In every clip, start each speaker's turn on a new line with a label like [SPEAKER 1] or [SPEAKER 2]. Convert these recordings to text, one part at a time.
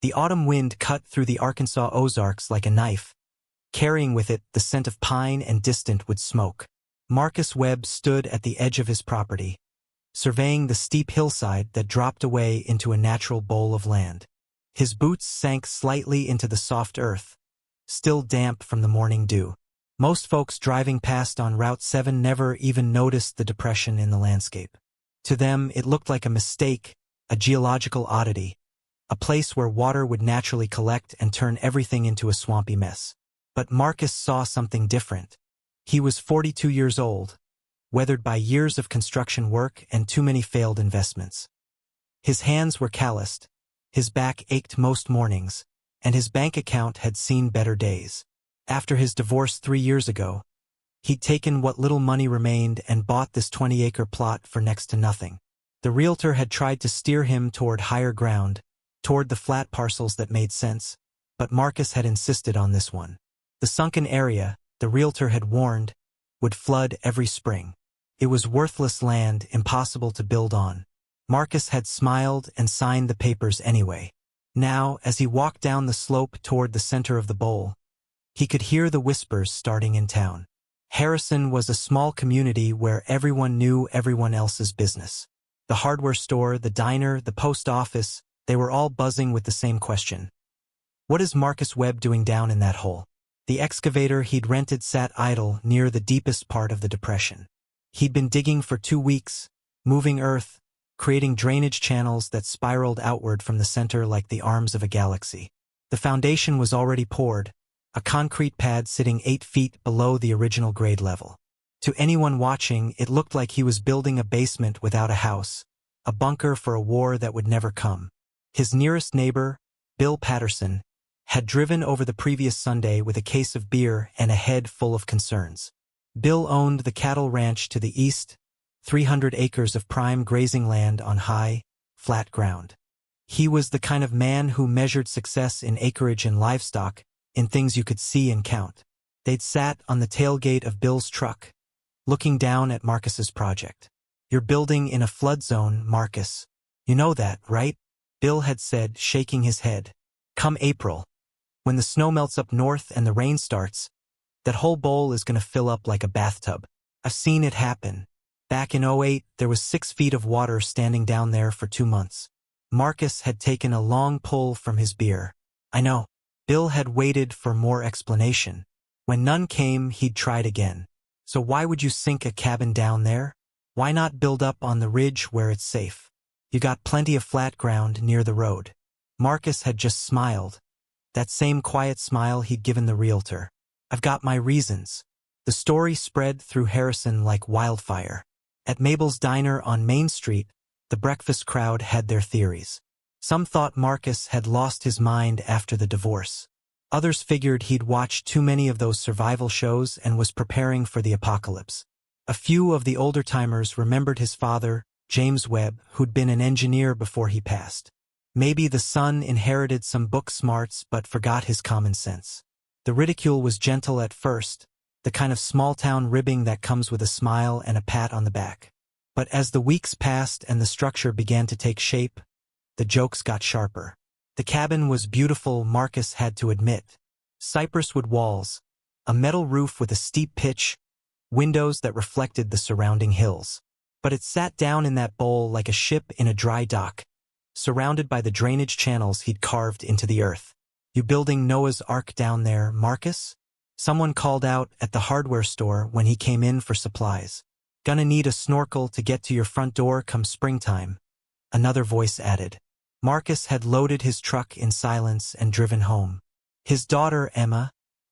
[SPEAKER 1] The autumn wind cut through the Arkansas Ozarks like a knife, carrying with it the scent of pine and distant wood smoke. Marcus Webb stood at the edge of his property, surveying the steep hillside that dropped away into a natural bowl of land. His boots sank slightly into the soft earth, still damp from the morning dew. Most folks driving past on Route 7 never even noticed the depression in the landscape. To them, it looked like a mistake, a geological oddity, a place where water would naturally collect and turn everything into a swampy mess. But Marcus saw something different. He was 42 years old, weathered by years of construction work and too many failed investments. His hands were calloused, his back ached most mornings, and his bank account had seen better days. After his divorce 3 years ago, he'd taken what little money remained and bought this 20-acre plot for next to nothing. The realtor had tried to steer him toward higher ground, toward the flat parcels that made sense, but Marcus had insisted on this one. The Sunken area, the realtor had warned, would flood every spring. It was worthless land, impossible to build on. Marcus had smiled and signed the papers anyway. Now, as he walked down the slope toward the center of the bowl, he could hear the whispers starting in town. Harrison was a small community where everyone knew everyone else's business. The hardware store, the diner, the post office, they were all buzzing with the same question. What is Marcus Webb doing down in that hole? The excavator he'd rented sat idle near the deepest part of the depression. He'd been digging for 2 weeks, moving earth, creating drainage channels that spiraled outward from the center like the arms of a galaxy. The foundation was already poured, a concrete pad sitting 8 feet below the original grade level. To anyone watching, it looked like he was building a basement without a house, a bunker for a war that would never come. His nearest neighbor, Bill Patterson, had driven over the previous Sunday with a case of beer and a head full of concerns. Bill owned the cattle ranch to the east, 300 acres of prime grazing land on high, flat ground. He was the kind of man who measured success in acreage and livestock, in things you could see and count. They'd sat on the tailgate of Bill's truck, looking down at Marcus's project. You're building in a flood zone, Marcus. You know that, right? Bill had said, shaking his head. Come April, when the snow melts up north and the rain starts, that whole bowl is going to fill up like a bathtub. I've seen it happen. Back in '08, there was 6 feet of water standing down there for 2 months. Marcus had taken a long pull from his beer. I know. Bill had waited for more explanation. When none came, he'd tried again. So why would you sink a cabin down there? Why not build up on the ridge where it's safe? You got plenty of flat ground near the road. Marcus had just smiled. That same quiet smile he'd given the realtor. I've got my reasons. The story spread through Harrison like wildfire. At Mabel's Diner on Main Street, the breakfast crowd had their theories. Some thought Marcus had lost his mind after the divorce. Others figured he'd watched too many of those survival shows and was preparing for the apocalypse. A few of the older-timers remembered his father, James Webb, who'd been an engineer before he passed. Maybe the son inherited some book smarts but forgot his common sense. The ridicule was gentle at first, the kind of small-town ribbing that comes with a smile and a pat on the back. But as the weeks passed and the structure began to take shape, the jokes got sharper. The cabin was beautiful, Marcus had to admit. Cypresswood walls, a metal roof with a steep pitch, windows that reflected the surrounding hills. But it sat down in that bowl like a ship in a dry dock, surrounded by the drainage channels he'd carved into the earth. You building Noah's Ark down there, Marcus? Someone called out at the hardware store when he came in for supplies. Gonna need a snorkel to get to your front door come springtime, another voice added. Marcus had loaded his truck in silence and driven home. His daughter, Emma,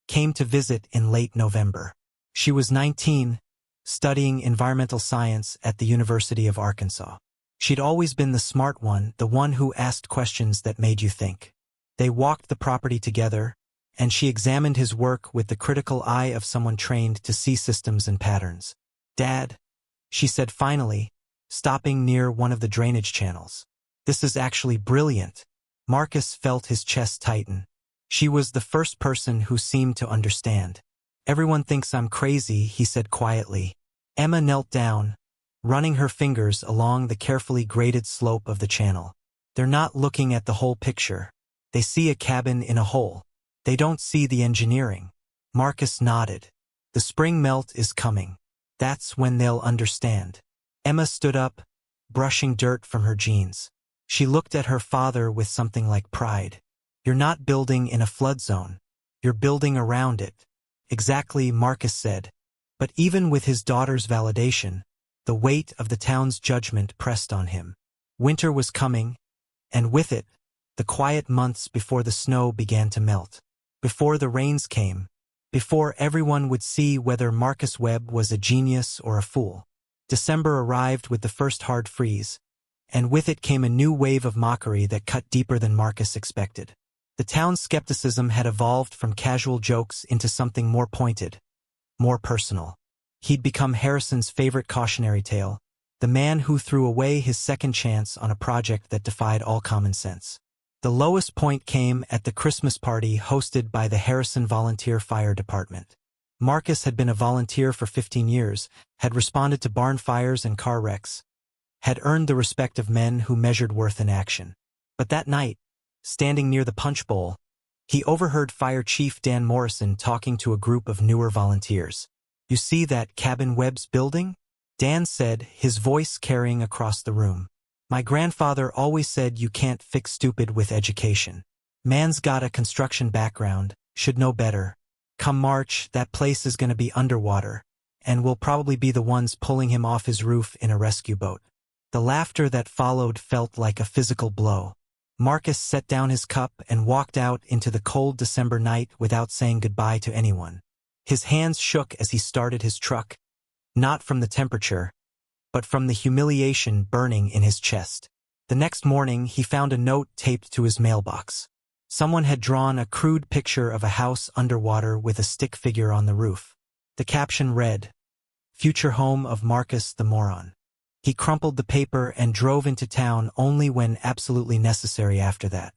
[SPEAKER 1] came to visit in late November. She was 19, studying environmental science at the University of Arkansas. She'd always been the smart one, the one who asked questions that made you think. They walked the property together, and she examined his work with the critical eye of someone trained to see systems and patterns. Dad, she said finally, stopping near one of the drainage channels. This is actually brilliant. Marcus felt his chest tighten. She was the first person who seemed to understand. Everyone thinks I'm crazy, he said quietly. Emma knelt down, running her fingers along the carefully graded slope of the channel. They're not looking at the whole picture. They see a cabin in a hole. They don't see the engineering. Marcus nodded. The spring melt is coming. That's when they'll understand. Emma stood up, brushing dirt from her jeans. She looked at her father with something like pride. You're not building in a flood zone. You're building around it. Exactly, Marcus said. But even with his daughter's validation, the weight of the town's judgment pressed on him. Winter was coming, and with it, the quiet months before the snow began to melt. Before the rains came. Before everyone would see whether Marcus Webb was a genius or a fool. December arrived with the first hard freeze, and with it came a new wave of mockery that cut deeper than Marcus expected. The town's skepticism had evolved from casual jokes into something more pointed, more personal. He'd become Harrison's favorite cautionary tale, the man who threw away his second chance on a project that defied all common sense. The lowest point came at the Christmas party hosted by the Harrison Volunteer Fire Department. Marcus had been a volunteer for 15 years, had responded to barn fires and car wrecks, had earned the respect of men who measured worth in action. But that night, standing near the punch bowl, he overheard Fire Chief Dan Morrison talking to a group of newer volunteers. "You see that cabin Webb's building?" Dan said, his voice carrying across the room. "My grandfather always said you can't fix stupid with education. Man's got a construction background, should know better. Come March, that place is going to be underwater, and we'll probably be the ones pulling him off his roof in a rescue boat." The laughter that followed felt like a physical blow. Marcus set down his cup and walked out into the cold December night without saying goodbye to anyone. His hands shook as he started his truck, not from the temperature, but from the humiliation burning in his chest. The next morning, he found a note taped to his mailbox. Someone had drawn a crude picture of a house underwater with a stick figure on the roof. The caption read, "Future home of Marcus the moron." He crumpled the paper and drove into town only when absolutely necessary after that.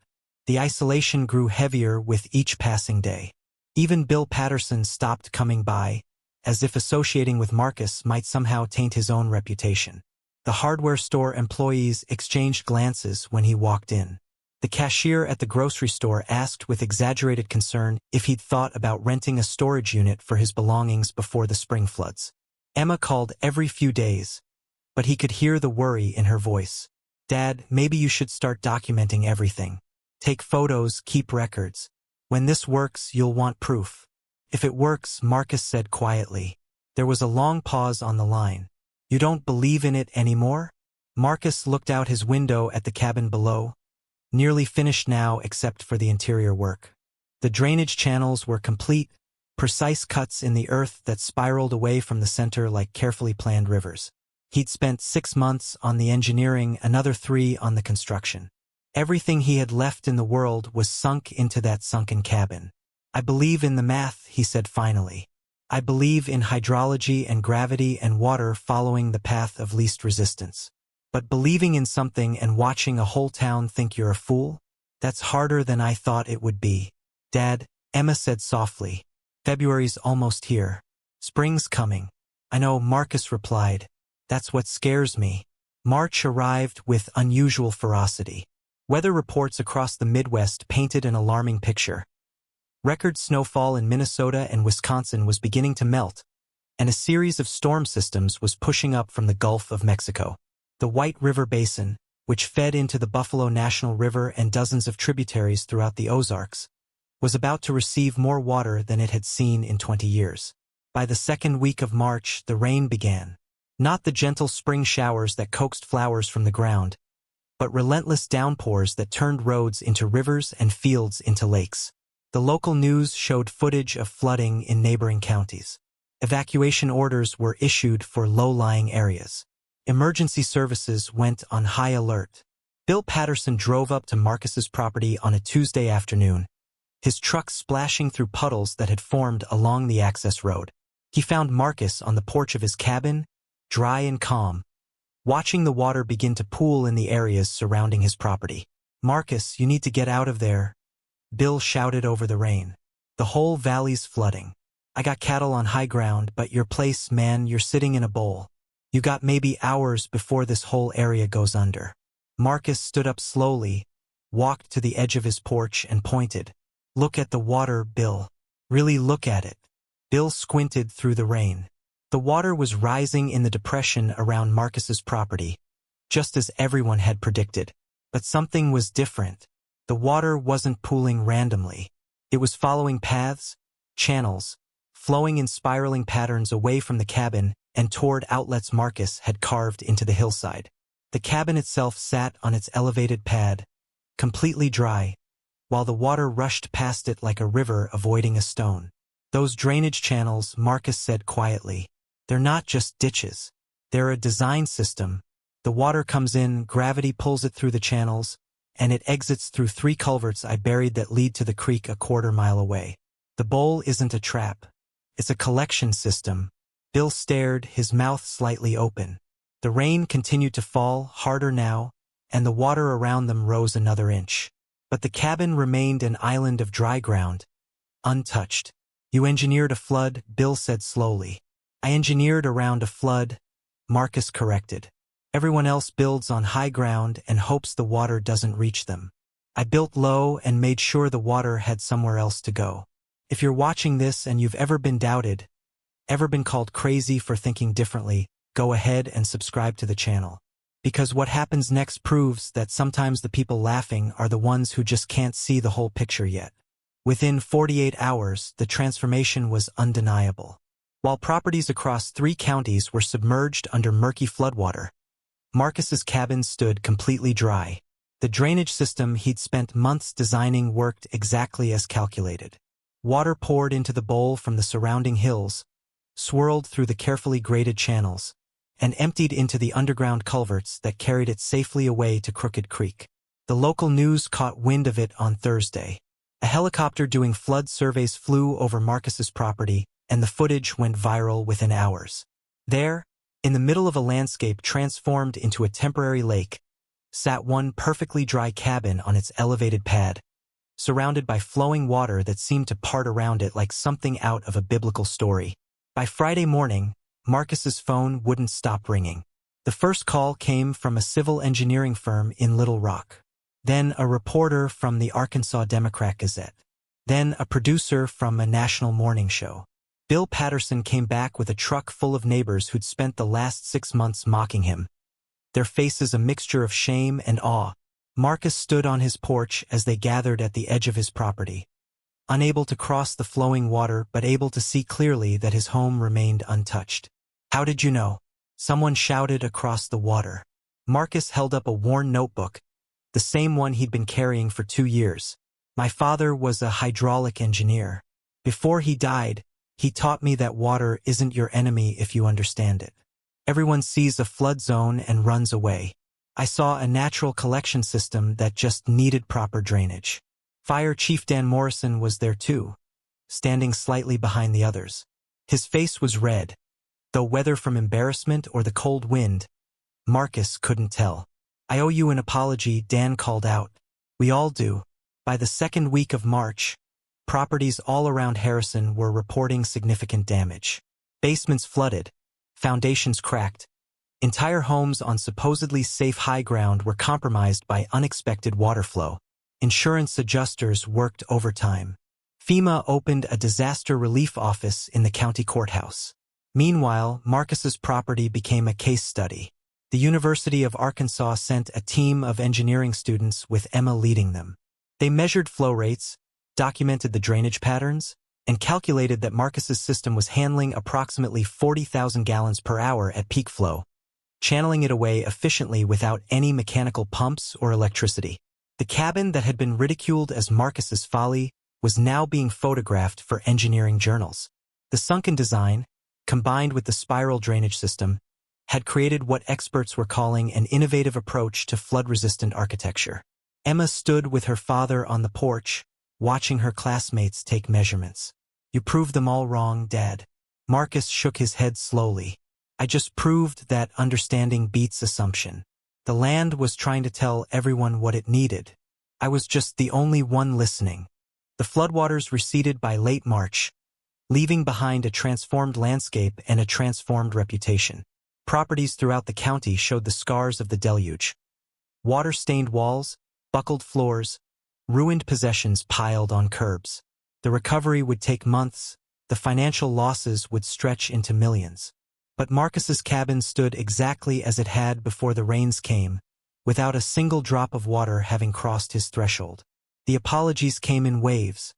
[SPEAKER 1] The isolation grew heavier with each passing day. Even Bill Patterson stopped coming by, as if associating with Marcus might somehow taint his own reputation. The hardware store employees exchanged glances when he walked in. The cashier at the grocery store asked with exaggerated concern if he'd thought about renting a storage unit for his belongings before the spring floods. Emma called every few days, but he could hear the worry in her voice. "Dad, maybe you should start documenting everything. Take photos, keep records. When this works, you'll want proof." "If it works," Marcus said quietly. There was a long pause on the line. "You don't believe in it anymore?" Marcus looked out his window at the cabin below, nearly finished now except for the interior work. The drainage channels were complete, precise cuts in the earth that spiraled away from the center like carefully planned rivers. He'd spent 6 months on the engineering, another 3 on the construction. Everything he had left in the world was sunk into that sunken cabin. "I believe in the math," he said finally. "I believe in hydrology and gravity and water following the path of least resistance. But believing in something and watching a whole town think you're a fool? That's harder than I thought it would be." "Dad," Emma said softly, "February's almost here. Spring's coming." "I know," Marcus replied. "That's what scares me." March arrived with unusual ferocity. Weather reports across the Midwest painted an alarming picture. Record snowfall in Minnesota and Wisconsin was beginning to melt, and a series of storm systems was pushing up from the Gulf of Mexico. The White River Basin, which fed into the Buffalo National River and dozens of tributaries throughout the Ozarks, was about to receive more water than it had seen in 20 years. By the second week of March, the rain began. Not the gentle spring showers that coaxed flowers from the ground, but relentless downpours that turned roads into rivers and fields into lakes. The local news showed footage of flooding in neighboring counties. Evacuation orders were issued for low-lying areas. Emergency services went on high alert. Bill Patterson drove up to Marcus's property on a Tuesday afternoon, his truck splashing through puddles that had formed along the access road. He found Marcus on the porch of his cabin, dry and calm, watching the water begin to pool in the areas surrounding his property. "Marcus, you need to get out of there," Bill shouted over the rain. "The whole valley's flooding. I got cattle on high ground, but your place, man, you're sitting in a bowl. You got maybe hours before this whole area goes under." Marcus stood up slowly, walked to the edge of his porch and pointed. "Look at the water, Bill. Really look at it." Bill squinted through the rain. The water was rising in the depression around Marcus's property, just as everyone had predicted. But something was different. The water wasn't pooling randomly. It was following paths, channels, flowing in spiraling patterns away from the cabin and toward outlets Marcus had carved into the hillside. The cabin itself sat on its elevated pad, completely dry, while the water rushed past it like a river avoiding a stone. "Those drainage channels," Marcus said quietly, "they're not just ditches. They're a design system. The water comes in, gravity pulls it through the channels, and it exits through 3 culverts I buried that lead to the creek a quarter-mile away. The bowl isn't a trap. It's a collection system." Bill stared, his mouth slightly open. The rain continued to fall, harder now, and the water around them rose another inch. But the cabin remained an island of dry ground, untouched. "You engineered a flood," Bill said slowly. "I engineered around a flood," Marcus corrected. "Everyone else builds on high ground and hopes the water doesn't reach them. I built low and made sure the water had somewhere else to go." If you're watching this and you've ever been doubted, ever been called crazy for thinking differently, go ahead and subscribe to the channel. Because what happens next proves that sometimes the people laughing are the ones who just can't see the whole picture yet. Within 48 hours, the transformation was undeniable. While properties across 3 counties were submerged under murky floodwater, Marcus's cabin stood completely dry. The drainage system he'd spent months designing worked exactly as calculated. Water poured into the bowl from the surrounding hills, swirled through the carefully graded channels, and emptied into the underground culverts that carried it safely away to Crooked Creek. The local news caught wind of it on Thursday. A helicopter doing flood surveys flew over Marcus's property, and the footage went viral within hours. There, in the middle of a landscape transformed into a temporary lake, sat one perfectly dry cabin on its elevated pad, surrounded by flowing water that seemed to part around it like something out of a biblical story. By Friday morning, Marcus's phone wouldn't stop ringing. The first call came from a civil engineering firm in Little Rock. Then a reporter from the Arkansas Democrat-Gazette. Then a producer from a national morning show. Bill Patterson came back with a truck full of neighbors who'd spent the last 6 months mocking him, their faces a mixture of shame and awe. Marcus stood on his porch as they gathered at the edge of his property, unable to cross the flowing water but able to see clearly that his home remained untouched. "How did you know?" someone shouted across the water. Marcus held up a worn notebook, the same one he'd been carrying for 2 years. "My father was a hydraulic engineer. Before he died, he taught me that water isn't your enemy if you understand it. Everyone sees a flood zone and runs away. I saw a natural collection system that just needed proper drainage." Fire Chief Dan Morrison was there too, standing slightly behind the others. His face was red, though whether from embarrassment or the cold wind, Marcus couldn't tell. "I owe you an apology," Dan called out. "We all do." By the second week of March, properties all around Harrison were reporting significant damage. Basements flooded, foundations cracked. Entire homes on supposedly safe high ground were compromised by unexpected water flow. Insurance adjusters worked overtime. FEMA opened a disaster relief office in the county courthouse. Meanwhile, Marcus's property became a case study. The University of Arkansas sent a team of engineering students with Emma leading them. They measured flow rates, documented the drainage patterns, and calculated that Marcus's system was handling approximately 40,000 gallons per hour at peak flow, channeling it away efficiently without any mechanical pumps or electricity. The cabin that had been ridiculed as Marcus's folly was now being photographed for engineering journals. The sunken design, combined with the spiral drainage system, had created what experts were calling an innovative approach to flood-resistant architecture. Emma stood with her father on the porch, watching her classmates take measurements. "You proved them all wrong, Dad." Marcus shook his head slowly. "I just proved that understanding beats assumption. The land was trying to tell everyone what it needed. I was just the only one listening." The floodwaters receded by late March, leaving behind a transformed landscape and a transformed reputation. Properties throughout the county showed the scars of the deluge. Water-stained walls, buckled floors, ruined possessions piled on curbs. The recovery would take months, the financial losses would stretch into millions. But Marcus's cabin stood exactly as it had before the rains came, without a single drop of water having crossed his threshold. The apologies came in waves,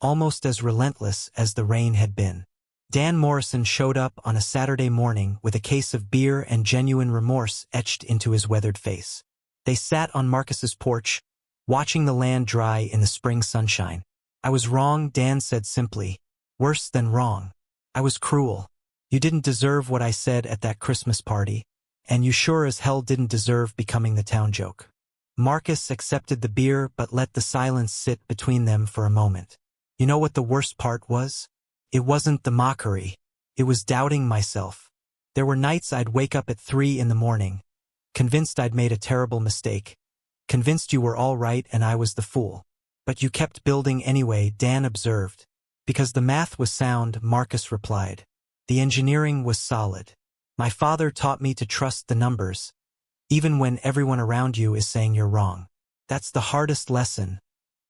[SPEAKER 1] almost as relentless as the rain had been. Dan Morrison showed up on a Saturday morning with a case of beer and genuine remorse etched into his weathered face. They sat on Marcus's porch, watching the land dry in the spring sunshine. "I was wrong," Dan said simply. "Worse than wrong. I was cruel. You didn't deserve what I said at that Christmas party, and you sure as hell didn't deserve becoming the town joke." Marcus accepted the beer but let the silence sit between them for a moment. "You know what the worst part was? It wasn't the mockery. It was doubting myself. There were nights I'd wake up at 3 in the morning, convinced I'd made a terrible mistake, convinced you were all right and I was the fool. But you kept building anyway," Dan observed. "Because the math was sound," Marcus replied. "The engineering was solid. My father taught me to trust the numbers, even when everyone around you is saying you're wrong. That's the hardest lesson,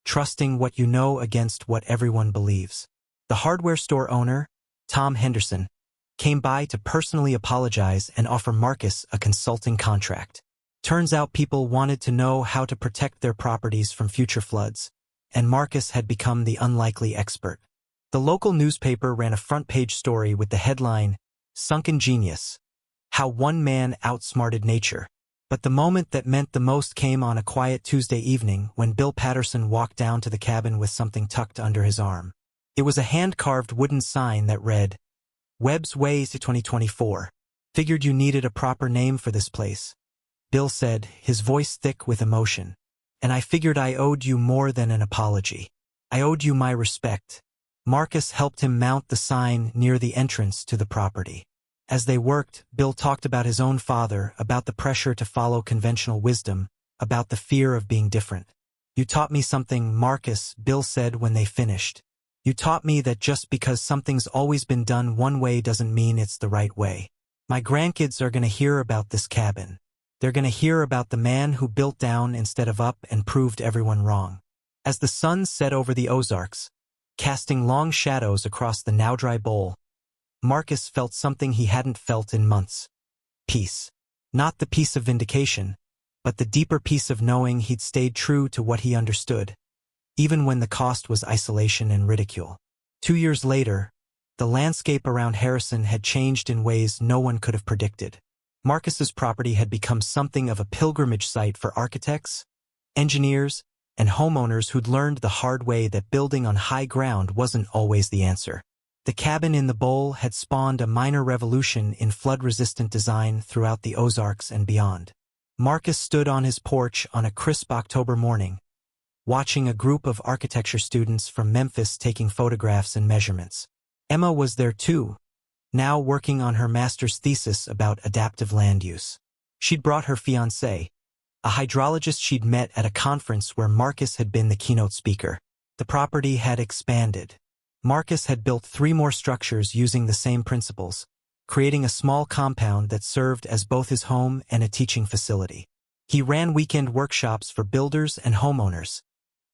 [SPEAKER 1] trusting what you know against what everyone believes." The hardware store owner, Tom Henderson, came by to personally apologize and offer Marcus a consulting contract. Turns out people wanted to know how to protect their properties from future floods, and Marcus had become the unlikely expert. The local newspaper ran a front-page story with the headline, "Sunken Genius: How One Man Outsmarted Nature." But the moment that meant the most came on a quiet Tuesday evening when Bill Patterson walked down to the cabin with something tucked under his arm. It was a hand-carved wooden sign that read, "Webb's Way to 2024. Figured you needed a proper name for this place," Bill said, his voice thick with emotion. "And I figured I owed you more than an apology. I owed you my respect." Marcus helped him mount the sign near the entrance to the property. As they worked, Bill talked about his own father, about the pressure to follow conventional wisdom, about the fear of being different. "You taught me something, Marcus," Bill said when they finished. "You taught me that just because something's always been done one way doesn't mean it's the right way. My grandkids are going to hear about this cabin. They're going to hear about the man who built down instead of up and proved everyone wrong." As the sun set over the Ozarks, casting long shadows across the now-dry bowl, Marcus felt something he hadn't felt in months. Peace. Not the peace of vindication, but the deeper peace of knowing he'd stayed true to what he understood, even when the cost was isolation and ridicule. 2 years later, the landscape around Harrison had changed in ways no one could have predicted. Marcus's property had become something of a pilgrimage site for architects, engineers, and homeowners who'd learned the hard way that building on high ground wasn't always the answer. The cabin in the bowl had spawned a minor revolution in flood-resistant design throughout the Ozarks and beyond. Marcus stood on his porch on a crisp October morning, watching a group of architecture students from Memphis taking photographs and measurements. Emma was there too, now working on her master's thesis about adaptive land use. She'd brought her fiancé, a hydrologist she'd met at a conference where Marcus had been the keynote speaker. The property had expanded. Marcus had built 3 more structures using the same principles, creating a small compound that served as both his home and a teaching facility. He ran weekend workshops for builders and homeowners,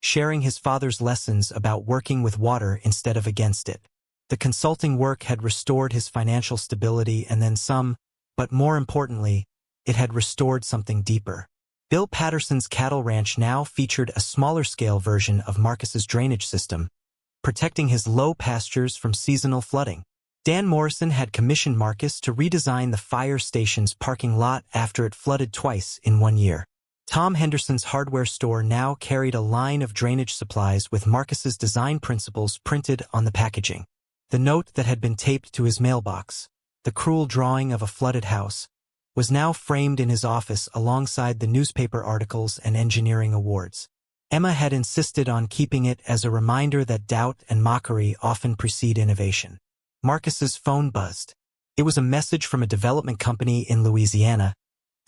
[SPEAKER 1] sharing his father's lessons about working with water instead of against it. The consulting work had restored his financial stability and then some, but more importantly, it had restored something deeper. Bill Patterson's cattle ranch now featured a smaller-scale version of Marcus's drainage system, protecting his low pastures from seasonal flooding. Dan Morrison had commissioned Marcus to redesign the fire station's parking lot after it flooded twice in 1 year. Tom Henderson's hardware store now carried a line of drainage supplies with Marcus's design principles printed on the packaging. The note that had been taped to his mailbox, the cruel drawing of a flooded house, was now framed in his office alongside the newspaper articles and engineering awards. Emma had insisted on keeping it as a reminder that doubt and mockery often precede innovation. Marcus's phone buzzed. It was a message from a development company in Louisiana,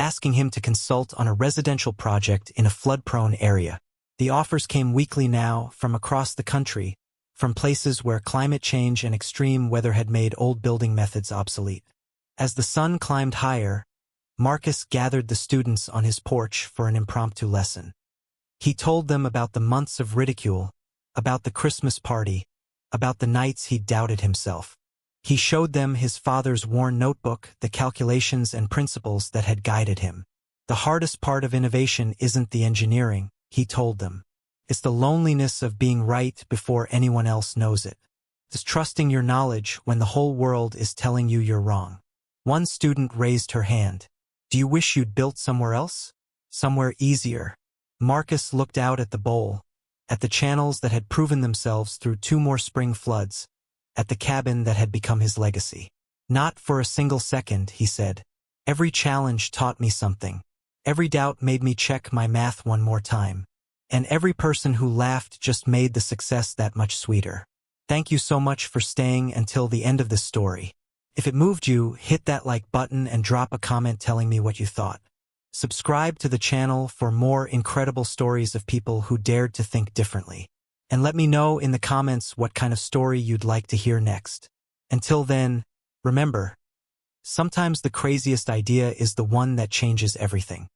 [SPEAKER 1] asking him to consult on a residential project in a flood-prone area. The offers came weekly now from across the country, from places where climate change and extreme weather had made old building methods obsolete. As the sun climbed higher, Marcus gathered the students on his porch for an impromptu lesson. He told them about the months of ridicule, about the Christmas party, about the nights he doubted himself. He showed them his father's worn notebook, the calculations and principles that had guided him. The hardest part of innovation isn't the engineering, he told them. It's the loneliness of being right before anyone else knows it. It's trusting your knowledge when the whole world is telling you you're wrong. One student raised her hand. Do you wish you'd built somewhere else? Somewhere easier? Marcus looked out at the bowl, at the channels that had proven themselves through 2 more spring floods, at the cabin that had become his legacy. Not for a single second, he said. Every challenge taught me something. Every doubt made me check my math one more time. And every person who laughed just made the success that much sweeter. Thank you so much for staying until the end of this story. If it moved you, hit that like button and drop a comment telling me what you thought. Subscribe to the channel for more incredible stories of people who dared to think differently. And let me know in the comments what kind of story you'd like to hear next. Until then, remember, sometimes the craziest idea is the one that changes everything.